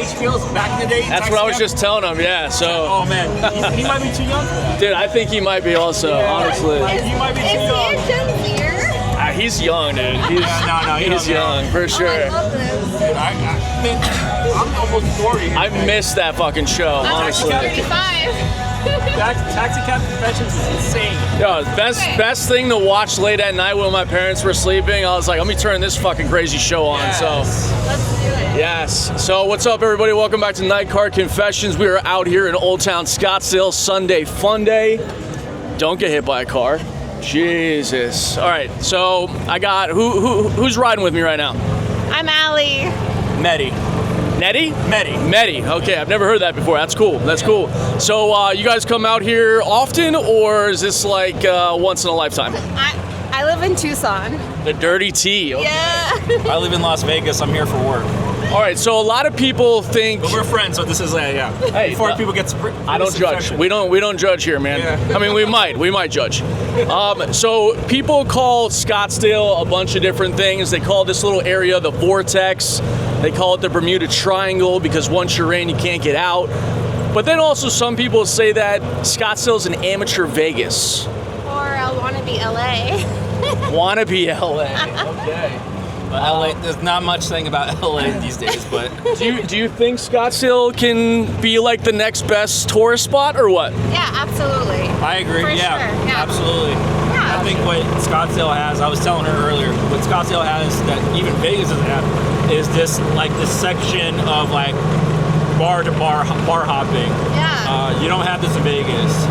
HBO's back in the day. That's what I was just telling him. Yeah. So. Oh man, he might be too young for that. Dude, I think he might be also. Honestly. He might be too young. Is he a Gen Zer? He's young, dude. He's young for sure. Oh, I love this. Dude, I'm almost 40. I missed that fucking show, honestly. I'm 35. Taxi Cab Confessions is insane. Yo, best thing to watch late at night when my parents were sleeping. I was like, let me turn this fucking crazy show on. Yes. So. Let's do it. Yes. So what's up, everybody? Welcome back to Night Car Confessions. We are out here in Old Town Scottsdale. Sunday fun day. Don't get hit by a car. Jesus. All right. So I got who's riding with me right now? I'm Allie. Medi. Nettie? Medi. Okay, I've never heard that before. That's cool. So you guys come out here often, or is this like once in a lifetime? I live in Tucson. The Dirty T. Okay. Yeah. I live in Las Vegas. I'm here for work. All right. So a lot of people think. But we're friends, so this is yeah. Hey, before people get. I don't judge. We don't judge here, man. Yeah. I mean, we might judge. So people call Scottsdale a bunch of different things. They call this little area the Vortex. They call it the Bermuda Triangle because once you're in, you can't get out. But then also some people say that Scottsdale's an amateur Vegas. Or I want to be LA. Wanna be LA. Okay. But LA, there's not much saying about LA these days, but Do you think Scottsdale can be like the next best tourist spot or what? Yeah, absolutely. I agree. For Yeah, sure, yeah. absolutely. Yeah. I think what Scottsdale has, I was telling her earlier, what Scottsdale has that even Vegas doesn't have is this section of like bar to bar hopping. Yeah. You don't have this in Vegas.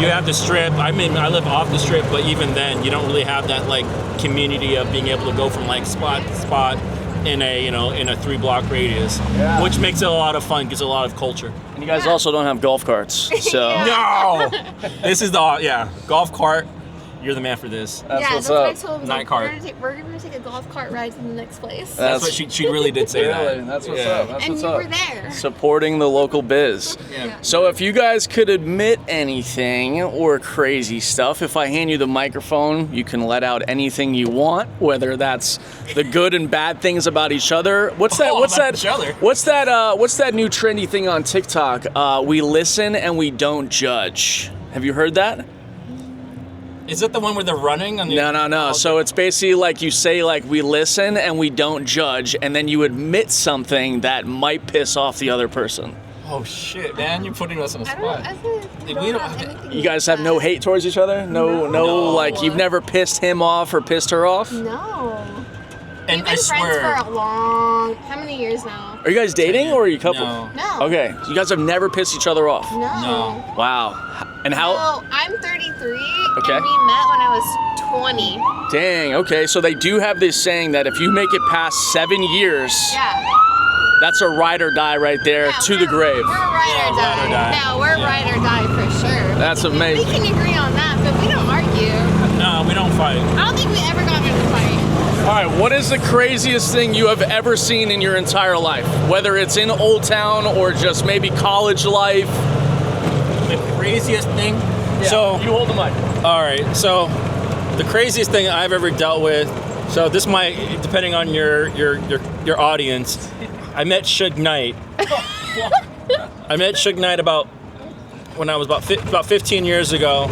You have the Strip. I mean, I live off the Strip, but even then, you don't really have that like community of being able to go from like spot to spot in a in a 3-block radius, which makes it a lot of fun, gives it a lot of culture. And you guys also don't have golf carts, so No, this is the golf cart. You're the man for this. that's what's what I up. told him. Night cart. We're gonna take a golf cart ride to the next place. That's what she really did say Really, that. that's what's Yeah. up. That's and what's you up. were there. Supporting the local biz. Yeah. So if you guys could admit anything or crazy stuff, if I hand you the microphone, you can let out anything you want, whether that's the good and bad things about each other. What's that? What's about that? each other? What's that? What's that new trendy thing on TikTok? We listen and we don't judge. Have you heard that? Is it the one where they're running on the? No. So it's basically like you say like we listen and we don't judge, and then you admit something that might piss off the other person. Oh shit, man! You're putting us on the I don't. spot. We We don't have have- anything. You guys have no hate towards each other? No, like you've never pissed him off or pissed her off? No. And We've I been swear, friends for a long. How many years now? Are you guys dating or are you a couple? No. No. Okay, you guys have never pissed each other off. No. Wow. And how? So I'm 33, Okay. and we met when I was 20. Dang. Okay, so they do have this saying that if you make it past 7 years, Yeah. that's a ride or die right there Yeah, to the grave. We're ride Yeah, or ride or die. die. No, we're Yeah. ride or die for sure. That's We amazing. can agree on that, but we don't argue. no, we don't fight. I don't think we ever got in a fight. All right, what is the craziest thing you have ever seen in your entire life? Whether it's in Old Town or just maybe college life. The craziest thing. So you hold the mic. all right. So the craziest thing I've ever dealt with. So this might, depending on your audience. I met Suge Knight. I met Suge Knight when I was about 15 years ago.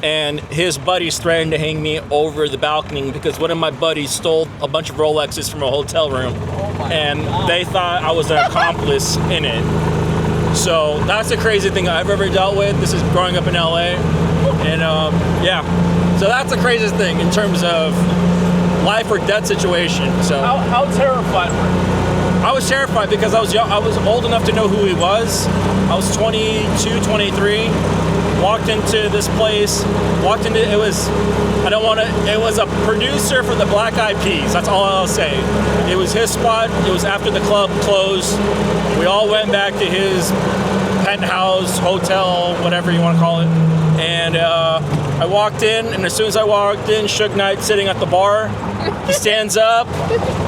And his buddies threatened to hang me over the balcony because one of my buddies stole a bunch of Rolexes from a hotel room. And they thought I was an accomplice in it. So that's the crazy thing I've ever dealt with. This is growing up in LA. And yeah, so that's the craziest thing in terms of life or death situation. So How terrified were you? I was terrified because I was young. I was old enough to know who he was. I was 22, 23. Walked into this place. It was a producer for the Black Eyed Peas. That's all I'll say. It was his spot. It was after the club closed. We all went back to his penthouse, hotel, whatever you want to call it. And I walked in, and as soon as I walked in, Suge Knight sitting at the bar. He stands up,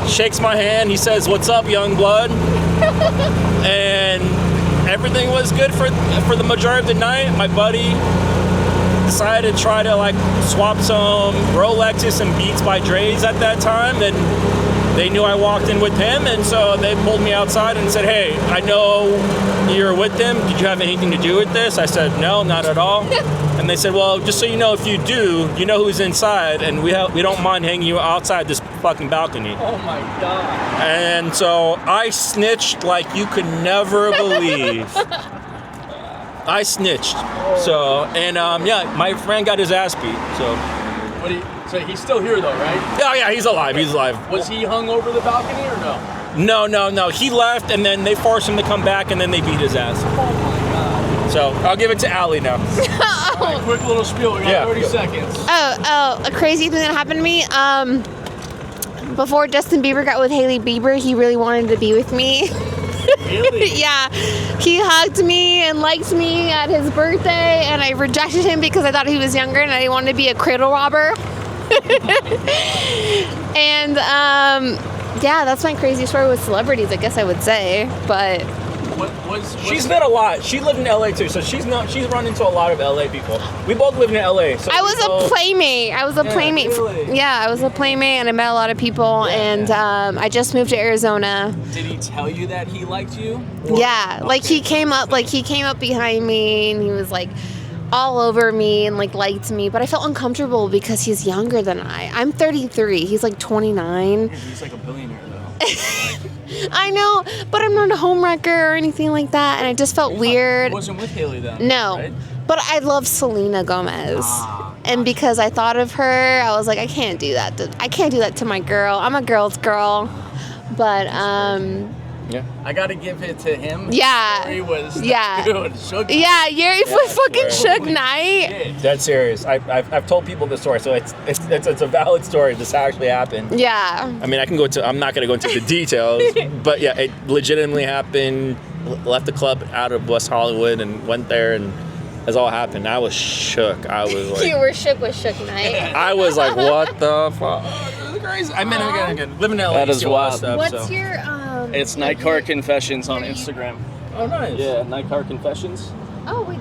shakes my hand. He says, "What's up, young blood?" And everything was good for the majority of the night. My buddy decided to try to like swap some Rolexes and Beats by Dre's at that time, and they knew I walked in with him, and so they pulled me outside and said, "Hey, I know you're with them. Did you have anything to do with this?" I said, "No, not at all." And they said, "Well, just so you know, if you do, you know who's inside, and we don't mind hanging you outside this fucking balcony." Oh my God. And so I snitched like you could never believe. I snitched. So, and yeah, my friend got his ass beat. So. So he's still here though, right? Oh yeah, he's alive. He's alive. Was he hung over the balcony or no? No. He left, and then they forced him to come back, and then they beat his ass. Oh my God. So I'll give it to Allie now. All right, quick little spiel. We got 30 seconds. A crazy thing that happened to me. Before Justin Bieber got with Hailey Bieber, he really wanted to be with me. Really? Yeah, he hugged me and liked me at his birthday, and I rejected him because I thought he was younger and I wanted to be a cradle robber. And yeah, that's my crazy story with celebrities, I guess I would say. But She's met a lot. She lived in LA too, so she's run into a lot of LA people. We both lived in LA. So I was a playmate. I was a playmate. really? Yeah, I was a playmate, and I met a lot of people. And I just moved to Arizona. Did he tell you that he liked you? Or- Yeah, like he came up behind me, and he was like all over me and like liked me. But I felt uncomfortable because he's younger than I. I'm 33. He's like 29. He's like a billionaire though. I know, but I'm not a homewrecker or anything like that, and I just felt weird. He wasn't with Hailey then. No, right? but I love Selena Gomez, and because I thought of her, I was like, I can't do that. I can't do that to my girl. I'm a girl's girl, but Yeah. I gotta give it to him. Yeah. He was Yeah. dude, Suge. yeah, you're fucking swear. Suge Knight. Shit. Dead serious. I've told people this story, so it's a valid story. This actually happened. Yeah. I mean, I'm not gonna go into the details, but yeah, it legitimately happened. Left the club out of West Hollywood and went there, and as all happened, I was shook. I was like, You were shook with Suge Knight. I was like, what the fuck? This is crazy. I mean, again, living in LA, That you is see a lot of wild. stuff, What's so. your It's Night Car Confessions on Instagram. Oh, nice. Yeah, Night Car Confessions. Oh wait.